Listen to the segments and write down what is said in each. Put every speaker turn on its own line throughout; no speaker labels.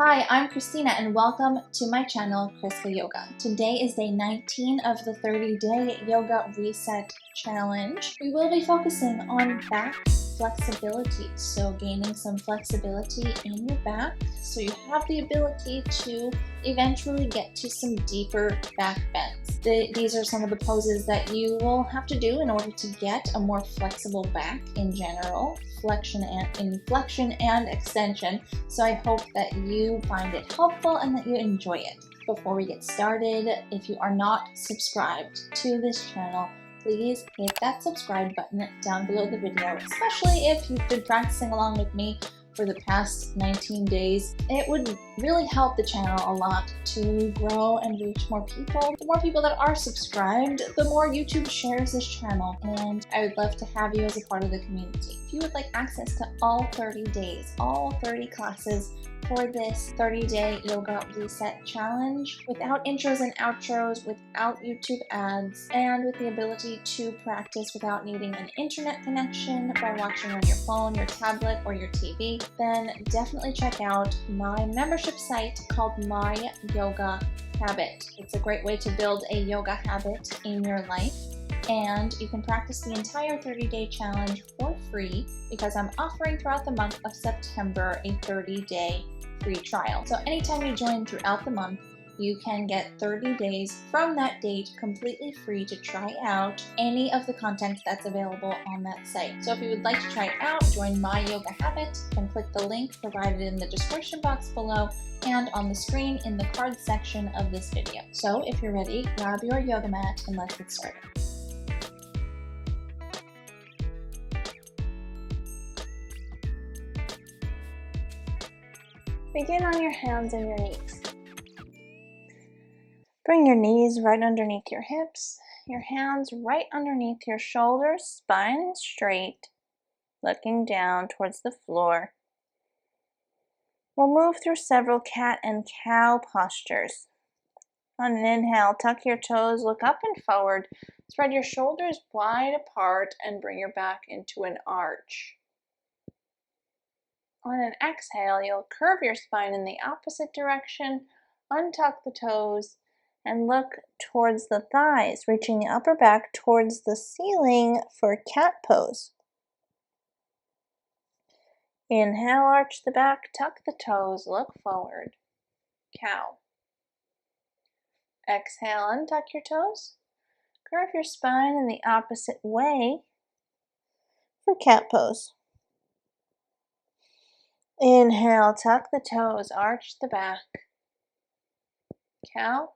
Hi, I'm Christina and welcome to my channel, ChriskaYoga. Today is day 19 of the 30-day yoga reset challenge. We will be focusing on back flexibility, so gaining some flexibility in your back so you have the ability to eventually get to some deeper back bends. These are some of the poses that you will have to do in order to get a more flexible back in general, flexion and extension. So I hope that you find it helpful and that you enjoy it. Before we get started, if you are not subscribed to this channel, please hit that subscribe button down below the video, especially if you've been practicing along with me for the past 19 days. It would really help the channel a lot to grow and reach more people. The more people that are subscribed, the more YouTube shares this channel, and I would love to have you as a part of the community. If you would like access to all 30 days, all 30 classes for this 30-day yoga reset challenge, without intros and outros, without YouTube ads, and with the ability to practice without needing an internet connection by watching on your phone, your tablet, or your TV, then definitely check out my membership site called My Yoga Habit. It's a great way to build a yoga habit in your life, and you can practice the entire 30-day challenge for free because I'm offering throughout the month of September a 30-day free trial. So anytime you join throughout the month, you can get 30 days from that date completely free to try out any of the content that's available on that site. So if you would like to try it out, join My Yoga Habit, you can click the link provided in the description box below and on the screen in the card section of this video. So if you're ready, grab your yoga mat and let's get started. Begin on your hands and your knees. Bring your knees right underneath your hips, your hands right underneath your shoulders, spine is straight, looking down towards the floor. We'll move through several cat and cow postures. On an inhale, tuck your toes, look up and forward, spread your shoulders wide apart and bring your back into an arch. On an exhale, you'll curve your spine in the opposite direction, untuck the toes, and look towards the thighs, reaching the upper back towards the ceiling for cat pose. Inhale, arch the back, tuck the toes, look forward, cow. Exhale, untuck your toes, curve your spine in the opposite way for cat pose. Inhale, tuck the toes, arch the back, cow.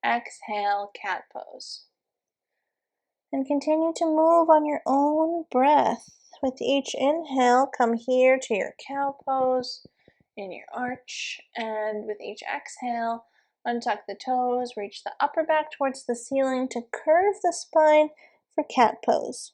Exhale, cat pose. And continue to move on your own breath. With each inhale, come here to your cow pose in your arch. And with each exhale, untuck the toes, reach the upper back towards the ceiling to curve the spine for cat pose.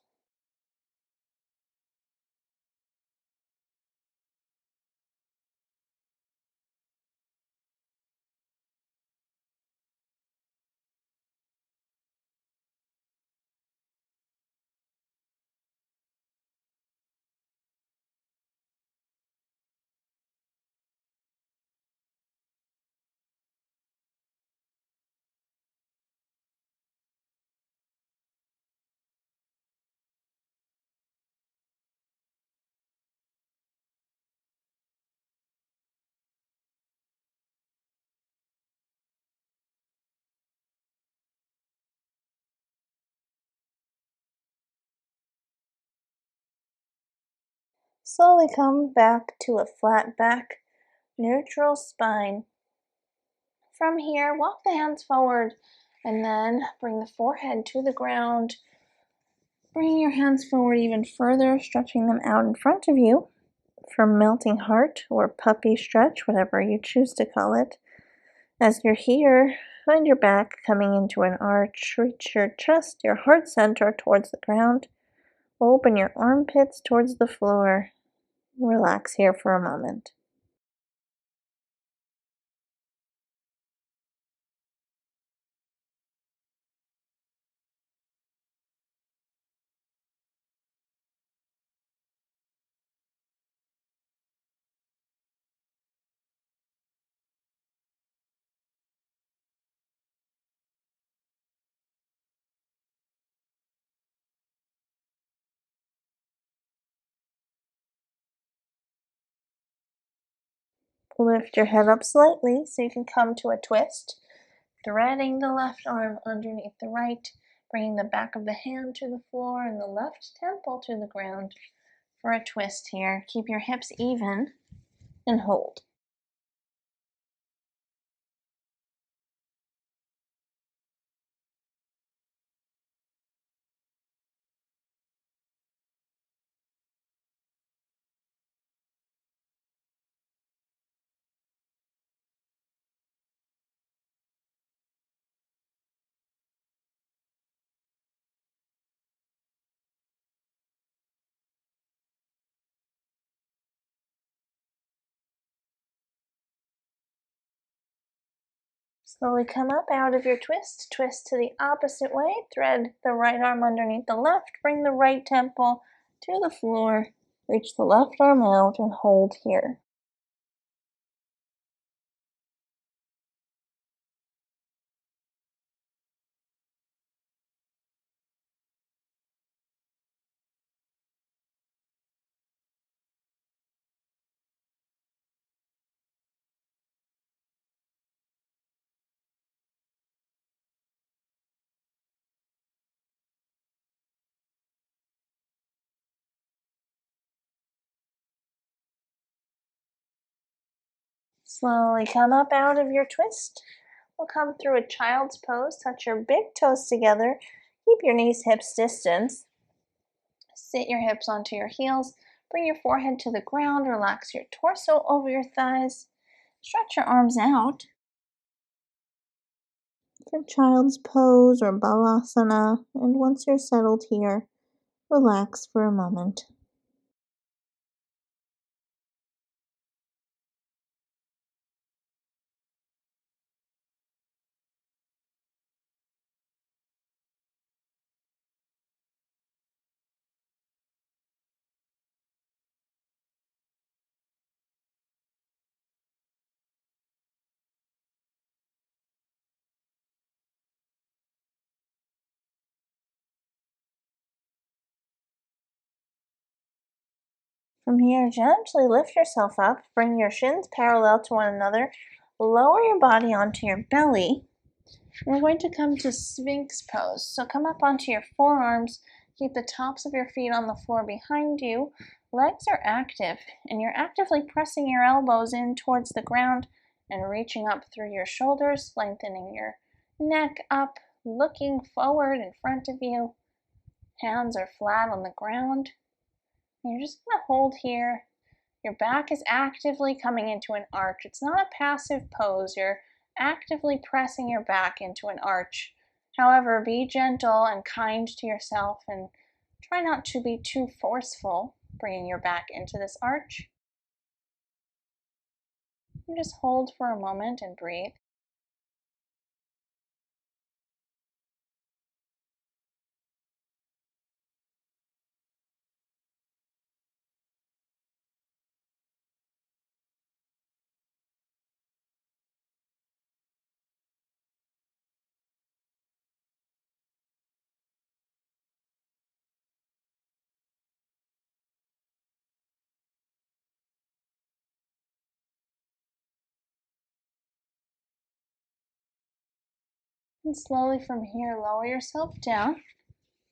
Slowly come back to a flat back, neutral spine. From here, walk the hands forward and then bring the forehead to the ground. Bring your hands forward even further, stretching them out in front of you for melting heart or puppy stretch, whatever you choose to call it. As you're here, find your back coming into an arch. Reach your chest, your heart center towards the ground. Open your armpits towards the floor. Relax here for a moment. Lift your head up slightly so you can come to a twist. Threading the left arm underneath the right, bringing the back of the hand to the floor and the left temple to the ground for a twist here. Keep your hips even and hold. Slowly come up out of your twist. Twist to the opposite way. Thread the right arm underneath the left. Bring the right temple to the floor. Reach the left arm out and hold here. Slowly come up out of your twist. We'll come through a child's pose. Touch your big toes together. Keep your knees hips distance. Sit your hips onto your heels. Bring your forehead to the ground. Relax your torso over your thighs. Stretch your arms out. For child's pose or balasana. And once you're settled here, relax for a moment. From here, gently lift yourself up. Bring your shins parallel to one another. Lower your body onto your belly. We're going to come to Sphinx pose. So come up onto your forearms. Keep the tops of your feet on the floor behind you. Legs are active, and you're actively pressing your elbows in towards the ground and reaching up through your shoulders, lengthening your neck up, looking forward in front of you. Hands are flat on the ground. You're just going to hold here. Your back is actively coming into an arch. It's not a passive pose. You're actively pressing your back into an arch. However, be gentle and kind to yourself and try not to be too forceful, bringing your back into this arch. And just hold for a moment and breathe. And slowly from here, lower yourself down.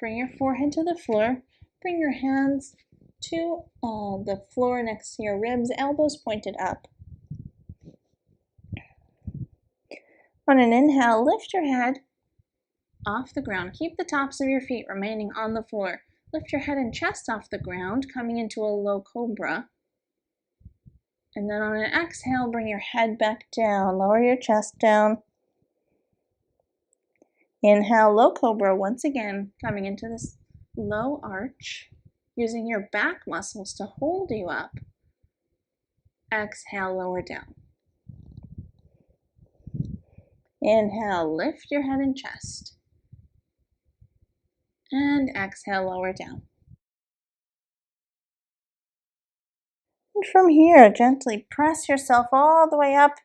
Bring your forehead to the floor. Bring your hands to the floor next to your ribs, elbows pointed up. On an inhale, lift your head off the ground. Keep the tops of your feet remaining on the floor. Lift your head and chest off the ground, coming into a low cobra. And then on an exhale, bring your head back down. Lower your chest down. Inhale, low cobra once again, coming into this low arch, using your back muscles to hold you up. Exhale, lower down. Inhale, lift your head and chest. And exhale, lower down. And from here, gently press yourself all the way up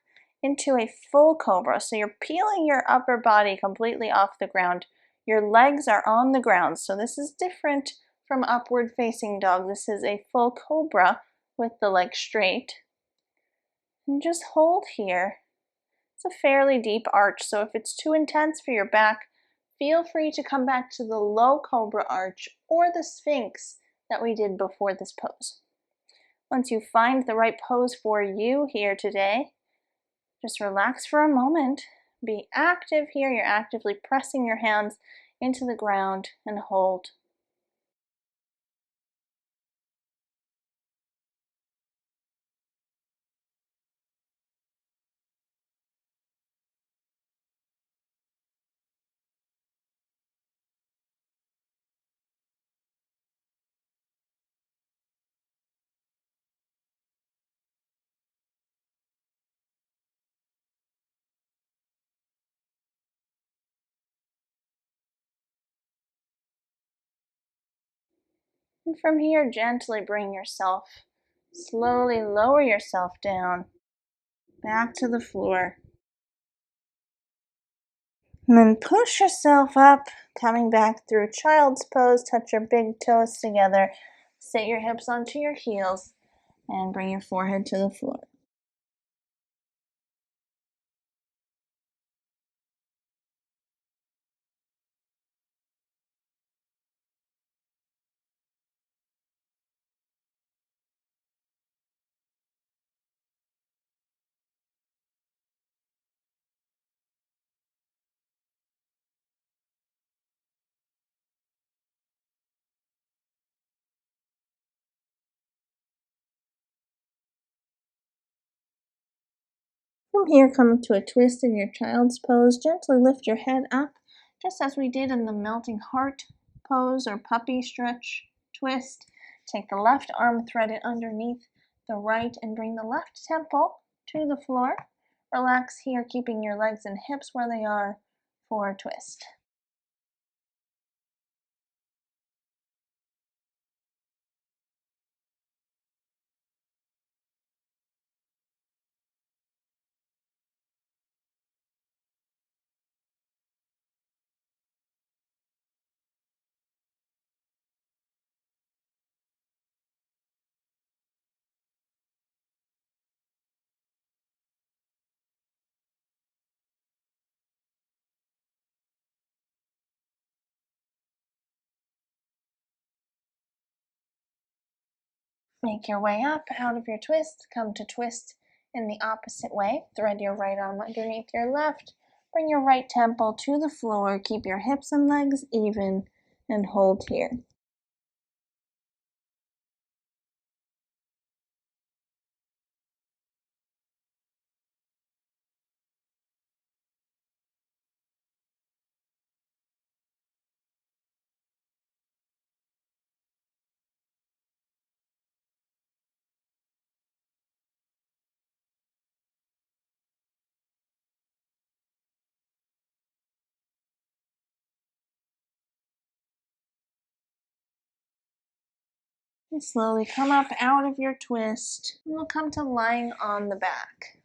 into a full cobra. So you're peeling your upper body completely off the ground. Your legs are on the ground. So this is different from upward facing dog. This is a full cobra with the legs straight. And just hold here. It's a fairly deep arch, so if it's too intense for your back, feel free to come back to the low cobra arch or the sphinx that we did before this pose. Once you find the right pose for you here today, just relax for a moment. Be active here. You're actively pressing your hands into the ground and hold. And from here, gently bring yourself, slowly lower yourself down, back to the floor. And then push yourself up, coming back through child's pose. Touch your big toes together. Sit your hips onto your heels and bring your forehead to the floor. From here, come to a twist in your child's pose. Gently lift your head up, just as we did in the melting heart pose or puppy stretch twist. Take the left arm, thread it underneath the right, and bring the left temple to the floor. Relax here, keeping your legs and hips where they are for a twist. Make your way up out of your twist. Come to twist in the opposite way. Thread your right arm underneath your left. Bring your right temple to the floor. Keep your hips and legs even and hold here. And slowly come up out of your twist. And we'll come to lying on the back.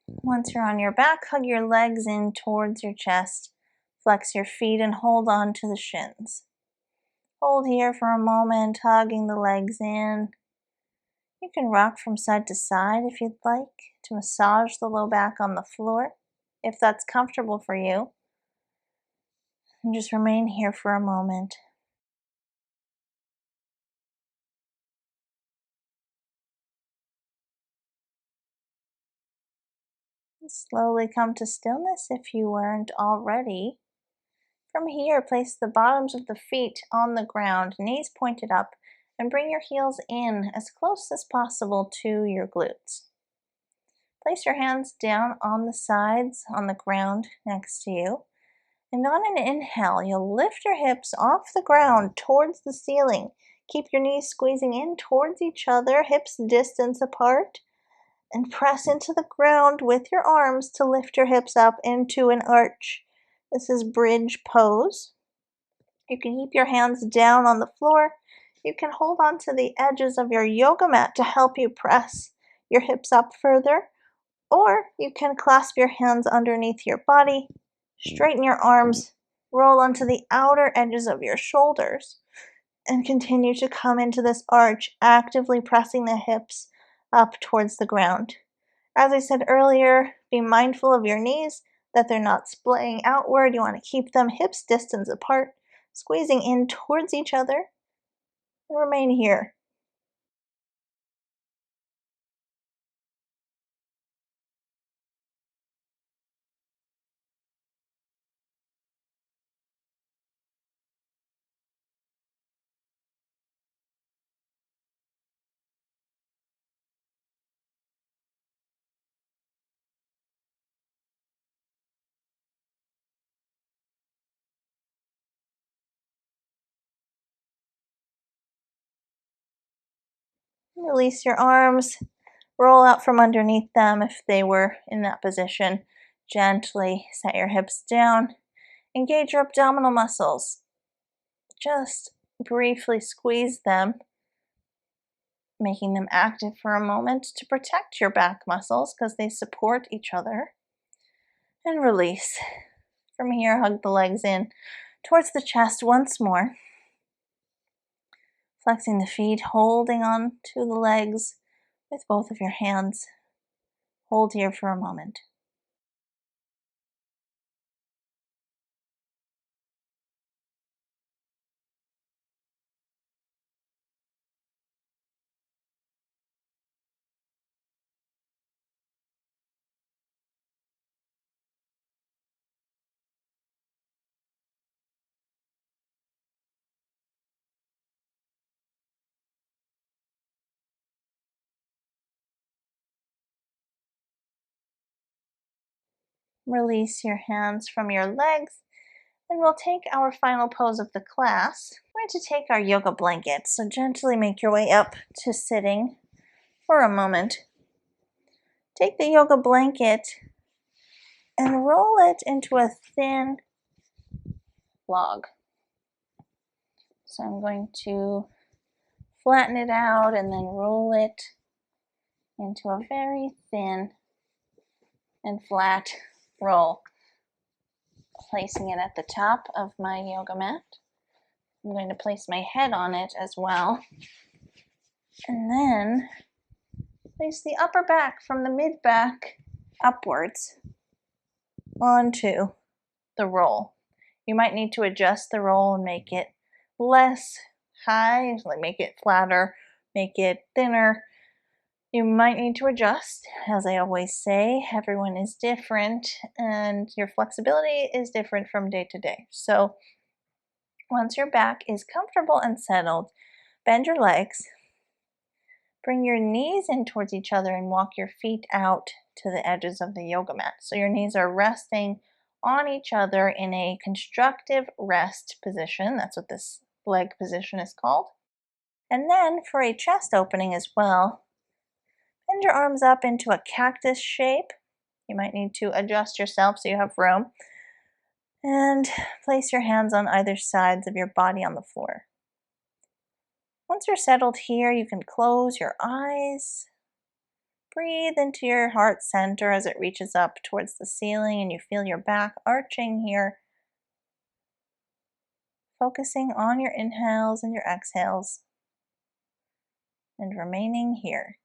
Once you're on your back, hug your legs in towards your chest. Flex your feet and hold on to the shins. Hold here for a moment, hugging the legs in. You can rock from side to side if you'd like to massage the low back on the floor, if that's comfortable for you. And just remain here for a moment. And slowly come to stillness if you weren't already. From here, place the bottoms of the feet on the ground, knees pointed up, and bring your heels in as close as possible to your glutes. Place your hands down on the sides on the ground next to you. And on an inhale, you'll lift your hips off the ground towards the ceiling. Keep your knees squeezing in towards each other, hips distance apart, and press into the ground with your arms to lift your hips up into an arch. This is bridge pose. You can keep your hands down on the floor. You can hold on to the edges of your yoga mat to help you press your hips up further, or you can clasp your hands underneath your body, straighten your arms, roll onto the outer edges of your shoulders, And continue to come into this arch, actively pressing the hips up towards the ground. As I said earlier, be mindful of your knees, that they're not splaying outward. You want to keep them hips distance apart, squeezing in towards each other, and remain here. Release your arms, roll out from underneath them if they were in that position. Gently set your hips down. Engage your abdominal muscles. Just briefly squeeze them, making them active for a moment to protect your back muscles because they support each other. And release. From here, hug the legs in towards the chest once more. Flexing the feet, holding on to the legs with both of your hands. Hold here for a moment. Release your hands from your legs, and we'll take our final pose of the class. We're going to take our yoga blanket, so gently make your way up to sitting for a moment. Take the yoga blanket and roll it into a thin log. So I'm going to flatten it out and then roll it into a very thin and flat roll. Placing it at the top of my yoga mat. I'm going to place my head on it as well. And then place the upper back from the mid back upwards onto the roll. You might need to adjust the roll and make it less high, like make it flatter, make it thinner. You might need to adjust. As I always say, everyone is different and your flexibility is different from day to day. So once your back is comfortable and settled, bend your legs, bring your knees in towards each other and walk your feet out to the edges of the yoga mat. So your knees are resting on each other in a constructive rest position. That's what this leg position is called. And then for a chest opening as well, bend your arms up into a cactus shape. You might need to adjust yourself so you have room. And place your hands on either sides of your body on the floor. Once you're settled here, you can close your eyes. Breathe into your heart center as it reaches up towards the ceiling and you feel your back arching here. Focusing on your inhales and your exhales and remaining here.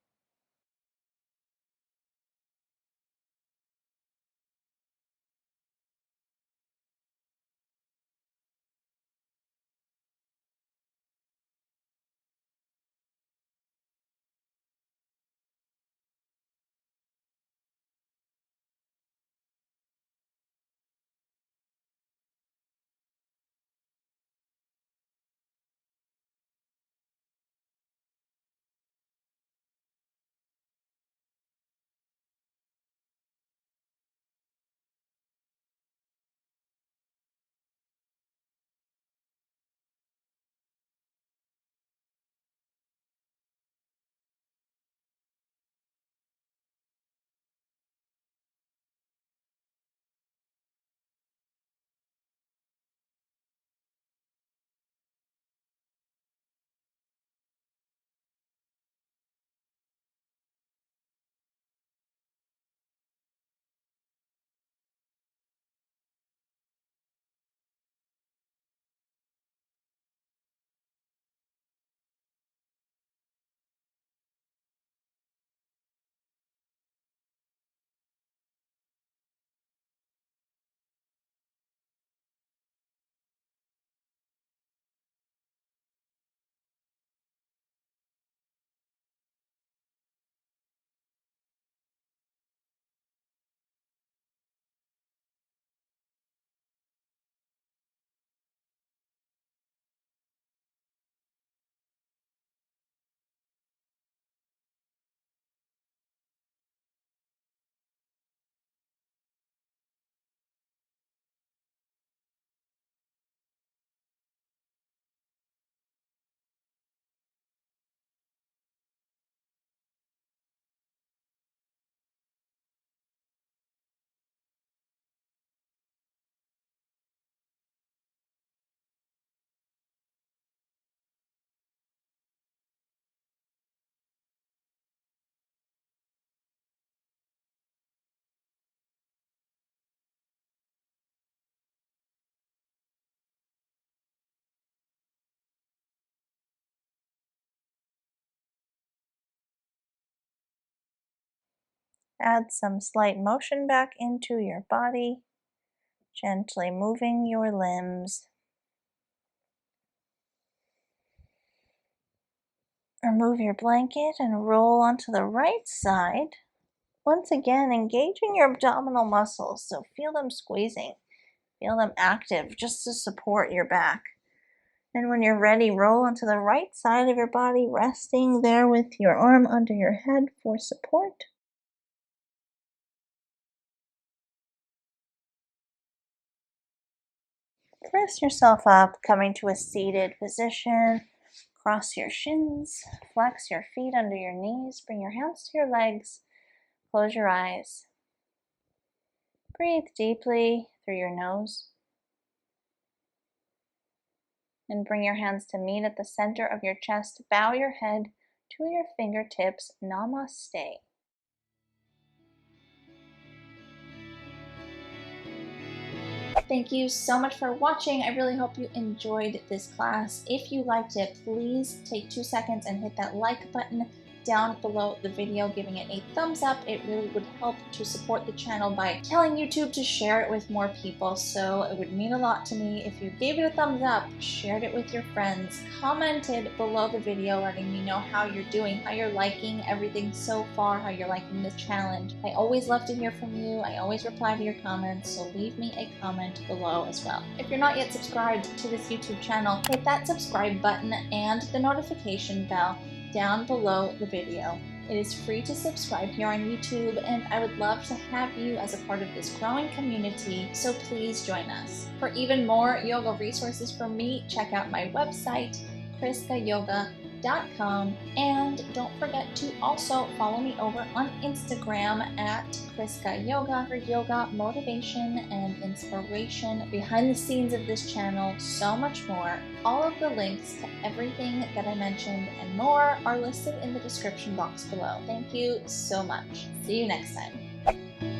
Add some slight motion back into your body, gently moving your limbs. Remove your blanket and roll onto the right side. Once again, engaging your abdominal muscles, so feel them squeezing. Feel them active just to support your back. And when you're ready, roll onto the right side of your body, resting there with your arm under your head for support. Press yourself up, coming to a seated position. Cross your shins, flex your feet under your knees, bring your hands to your legs, close your eyes. Breathe deeply through your nose. And bring your hands to meet at the center of your chest. Bow your head to your fingertips. Namaste. Thank you so much for watching. I really hope you enjoyed this class. If you liked it, please take 2 seconds and hit that like button down below the video, giving it a thumbs up. It really would help to support the channel by telling YouTube to share it with more people. So it would mean a lot to me if you gave it a thumbs up, shared it with your friends, commented below the video letting me know how you're doing, how you're liking everything so far, how you're liking this challenge. I always love to hear from you. I always reply to your comments, so leave me a comment below as well. If you're not yet subscribed to this YouTube channel, hit that subscribe button and the notification bell down below the video. It is free to subscribe here on YouTube, and I would love to have you as a part of this growing community, so please join us. For even more yoga resources from me, check out my website, ChriskaYoga.com, and don't forget to also follow me over on Instagram at ChriskaYoga for yoga motivation and inspiration, behind the scenes of this channel, so much more. All of the links to everything that I mentioned and more are listed in the description box below. Thank you so much. See you next time.